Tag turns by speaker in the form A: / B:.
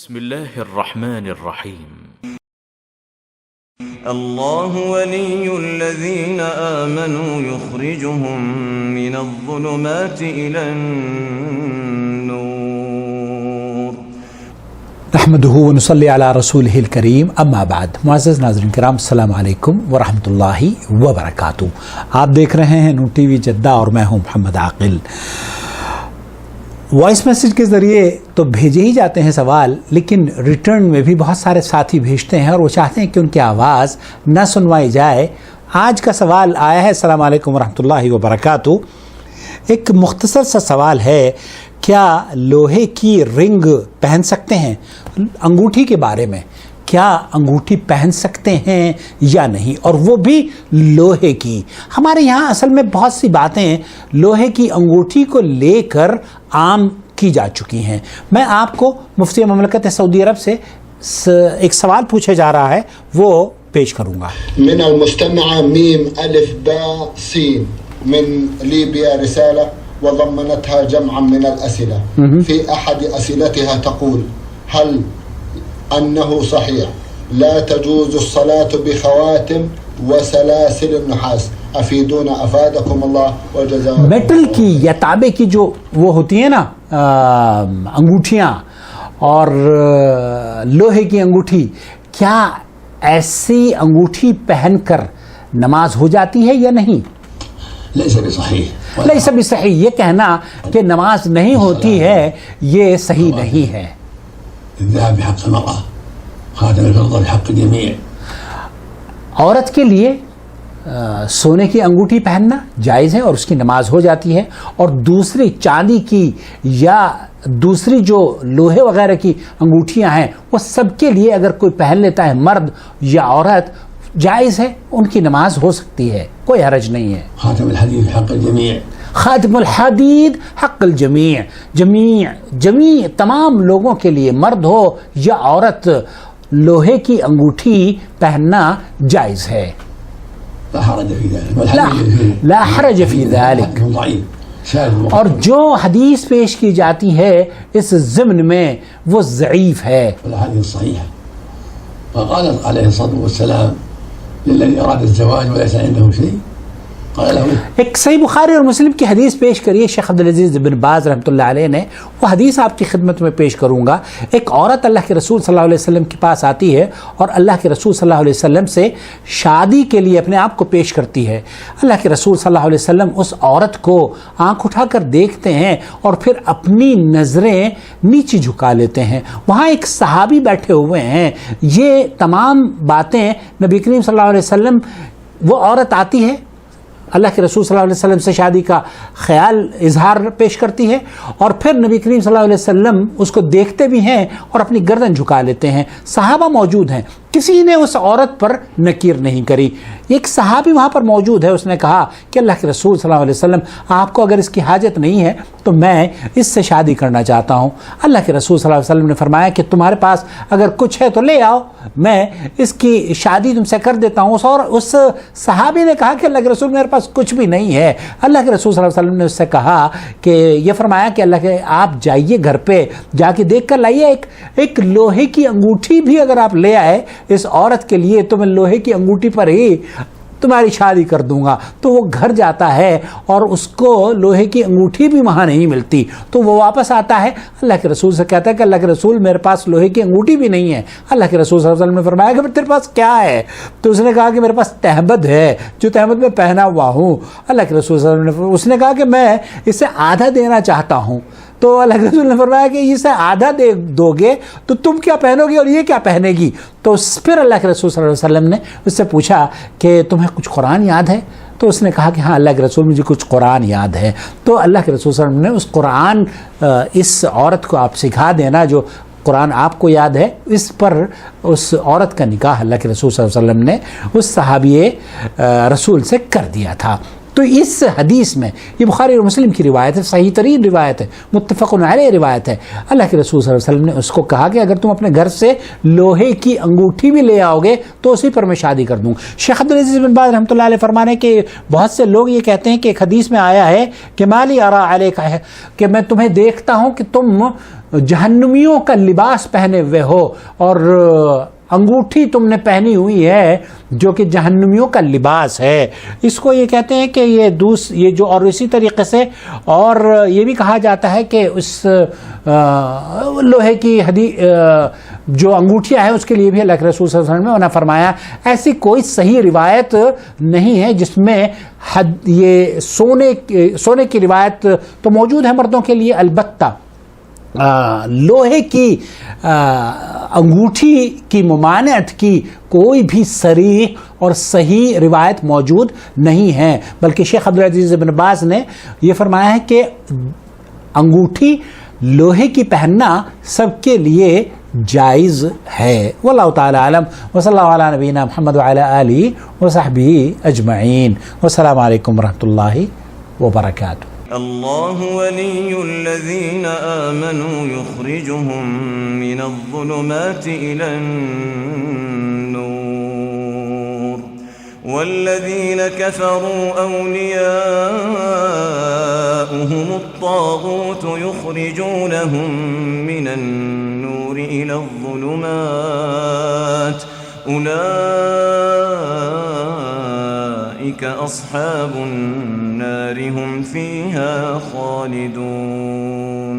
A: بسم الله الرحمن الرحيم.
B: الله ولي الذين آمنوا يخرجهم من الظلمات إلى النور.
C: نحمده ونصلي على رسوله الكريم اما بعد. معزز ناظرین کرام، السلام علیکم ورحمۃ اللہ وبرکاتہ. آپ دیکھ رہے ہیں نون ٹی وی جدہ اور میں ہوں محمد عاقل. وائس میسج کے ذریعے تو بھیجے ہی جاتے ہیں سوال، لیکن ریٹرن میں بھی بہت سارے ساتھی بھیجتے ہیں اور وہ چاہتے ہیں کہ ان کی آواز نہ سنوائی جائے. آج کا سوال آیا ہے، السلام علیکم ورحمۃ اللہ وبرکاتہ. ایک مختصر سا سوال ہے، کیا لوہے کی رنگ پہن سکتے ہیں؟ انگوٹھی کے بارے میں، کیا انگوٹھی پہن سکتے ہیں یا نہیں، اور وہ بھی لوہے کی؟ ہمارے یہاں اصل میں بہت سی باتیں لوہے کی انگوٹھی کو لے کر عام کی جا چکی ہیں. میں آپ کو مفتی مملکت سعودی عرب سے ایک سوال پوچھا جا رہا ہے، وہ پیش کروں گا.
D: من المستمعة ميم ألف باء سين من ليبيا رسالة وضمنتها جمعا من الأسئلة. في أحد أسئلتها تقول: هل أنه صحيح لا تجوز الصلاة بخواتم وسلاسل النحاس؟ افیدونا افادکم اللہ وجزاکم. میٹل
C: کی یا تانبے کی جو وہ ہوتی ہیں نا انگوٹھیاں اور لوہے کی انگوٹھی، کیا ایسی انگوٹھی پہن کر نماز ہو جاتی ہے یا نہیں؟
D: لیس بصحیح،
C: لیس بصحیح، یہ کہنا کہ نماز نہیں ہوتی ہے یہ صحیح نہیں ہے.
D: الذهب بحق المرأة، خاتم الفضة بحق الجميع.
C: عورت کے لیے سونے کی انگوٹھی پہننا جائز ہے اور اس کی نماز ہو جاتی ہے، اور دوسری چاندی کی یا دوسری جو لوہے وغیرہ کی انگوٹھیاں ہیں وہ سب کے لیے اگر کوئی پہن لیتا ہے، مرد یا عورت، جائز ہے، ان کی نماز ہو سکتی ہے، کوئی حرج نہیں ہے.
D: خاتم الحدید حق الجميع،
C: خاتم الحدید حق الجمیع، جمیع تمام لوگوں کے لیے، مرد ہو یا عورت، لوہے کی انگوٹھی پہننا جائز ہے.
D: لا حرج في ذلك.
C: لا حرج في ذلك. اور جو حدیث پیش کی جاتی ہے اس ضمن میں وہ ضعیف ہے.
D: الحديث صحيح، وقال عليه الصلاة والسلام للذي أراد الزواج وليس عنده شيء قال له.
C: ایک صحیح بخاری اور مسلم کی حدیث پیش کریے شیخ عبدالعزیز بن باز رحمۃ اللہ علیہ نے. وہ حدیث آپ کی خدمت میں پیش کروں گا. ایک عورت اللہ کے رسول صلی اللہ علیہ وسلم کے پاس آتی ہے اور اللہ کے رسول صلی اللہ علیہ وسلم سے شادی کے لیے اپنے آپ کو پیش کرتی ہے. اللہ کے رسول صلی اللہ علیہ وسلم اس عورت کو آنکھ اٹھا کر دیکھتے ہیں اور پھر اپنی نظریں نیچے جھکا لیتے ہیں. وہاں ایک صحابی بیٹھے ہوئے ہیں. یہ تمام باتیں نبی کریم صلی اللہ علیہ وسلم، وہ عورت آتی ہے، اللہ کے رسول صلی اللہ علیہ وسلم سے شادی کا خیال اظہار پیش کرتی ہے، اور پھر نبی کریم صلی اللہ علیہ وسلم اس کو دیکھتے بھی ہیں اور اپنی گردن جھکا لیتے ہیں. صحابہ موجود ہیں، کسی نے اس عورت پر نکیر نہیں کری. ایک صحابی وہاں پر موجود ہے، اس نے کہا کہ اللہ کے رسول صلی اللہ علیہ وسلم، آپ کو اگر اس کی حاجت نہیں ہے تو میں اس سے شادی کرنا چاہتا ہوں. اللہ کے رسول صلی اللہ علیہ وسلم نے فرمایا کہ تمہارے پاس اگر کچھ ہے تو لے آؤ، میں اس کی شادی تم سے کر دیتا ہوں. اور اس صحابی نے کہا کہ اللہ کے رسول میرے پاس کچھ بھی نہیں ہے. اللہ کے رسول صلی اللہ علیہ وسلم نے اس سے کہا کہ یہ فرمایا کہ اللہ کے آپ جائیے گھر پہ جا کے دیکھ کر لائیے، ایک لوہے کی انگوٹھی بھی اگر آپ لے آئے اس عورت کے لیے تو میں لوہے کی انگوٹھی پر ہی تمہاری شادی کر دوں گا. تو وہ گھر جاتا ہے اور اس کو لوہے کی انگوٹھی بھی وہاں نہیں ملتی، تو وہ واپس آتا ہے، اللہ کے رسول سے کہتا ہے کہ اللہ کے رسول میرے پاس لوہے کی انگوٹھی بھی نہیں ہے. اللہ کے رسول صلی اللہ علیہ وسلم نے فرمایا کہ تیرے پاس کیا ہے؟ تو اس نے کہا کہ میرے پاس تہبد ہے جو تہبد میں پہنا ہوا ہوں. اللہ کے رسول صلی اللہ علیہ وسلم نے اس نے کہا کہ میں اسے آدھا دینا چاہتا ہوں. تو اللہ کے رسول نے فرمایا کہ اسے آدھا دے دو گے تو تم کیا پہنو گی اور یہ کیا پہنے گی؟ تو پھر اللہ کے رسول صلی اللہ علیہ وسلم نے اس سے پوچھا کہ تمہیں کچھ قرآن یاد ہے؟ تو اس نے کہا کہ ہاں اللہ کے رسول مجھے کچھ قرآن یاد ہے. تو اللہ کے رسول صلی اللہ علیہ وسلم نے اس قرآن اس عورت کو آپ سکھا دینا جو قرآن آپ کو یاد ہے، اس پر اس عورت کا نکاح اللہ کے رسول صلی اللہ علیہ وسلم نے اس صحابی رسول سے کر دیا تھا. تو اس حدیث میں یہ بخاری اور مسلم کی روایت ہے، صحیح ترین روایت ہے، متفق علیہ روایت ہے، اللہ کے رسول صلی اللہ علیہ وسلم نے اس کو کہا کہ اگر تم اپنے گھر سے لوہے کی انگوٹھی بھی لے آؤ گے تو اسی پر میں شادی کر دوں۔ شیخ عبدالعزیز بن باز رحمۃ اللہ علیہ فرمانے کہ بہت سے لوگ یہ کہتے ہیں کہ ایک حدیث میں آیا ہے کہ مالی ارا علیک ہے، کہ میں تمہیں دیکھتا ہوں کہ تم جہنمیوں کا لباس پہنے ہوئے ہو اور انگوٹھی تم نے پہنی ہوئی ہے جو کہ جہنمیوں کا لباس ہے۔ اس کو یہ کہتے ہیں کہ یہ جو اور اسی طریقے سے اور یہ بھی کہا جاتا ہے کہ اس لوہے کی جو انگوٹھیاں ہیں اس کے لیے بھی اللہ کے رسول صلی اللہ علیہ وسلم نے منع فرمایا۔ ایسی کوئی صحیح روایت نہیں ہے جس میں یہ سونے کی روایت تو موجود ہے مردوں کے لیے، البتہ لوہے کی انگوٹھی کی ممانعت کی کوئی بھی صریح اور صحیح روایت موجود نہیں ہے، بلکہ شیخ عبدالعزیز بن باز نے یہ فرمایا ہے کہ انگوٹھی لوہے کی پہننا سب کے لیے جائز ہے۔ واللہ تعالی عالم، وصلی اللہ علی نبینا محمد وعلی آلہ وصحبہ اجمعین، والسلام علیکم ورحمۃ اللہ وبرکاتہ۔
B: الله ولي الذين آمنوا يخرجهم من الظلمات إلى النور والذين كفروا أولياؤهم الطاغوت يخرجونهم من النور إلى الظلمات أولئك أصحاب النار هم فيها خالدون۔